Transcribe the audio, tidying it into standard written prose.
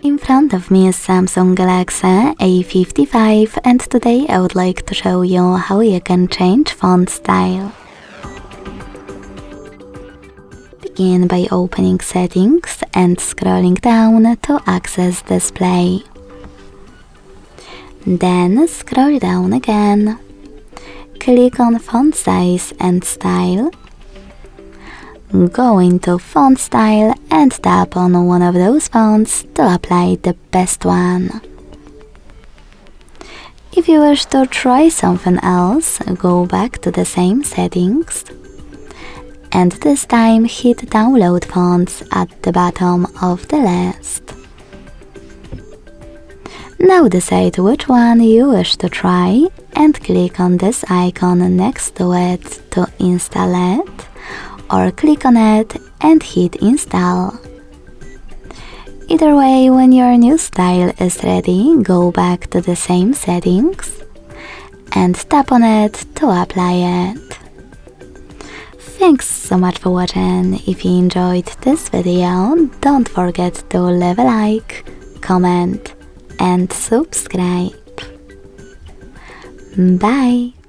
In front of me is Samsung Galaxy A55 and today I would like to show you how you can change font style. Begin by opening Settings and scrolling down to access Display. Then scroll down again. Click on Font Size and Style. Go into Font Style and tap on one of those fonts to apply the best one. If you wish to try something else, go back to the same settings and this time hit Download Fonts at the bottom of the list. Now decide which one you wish to try and click on this icon next to it to install it, or click on it and hit Install. Either way, when your new style is ready, go back to the same settings and tap on it to apply it. Thanks so much for watching. If you enjoyed this video, don't forget to leave a like, comment and subscribe. Bye!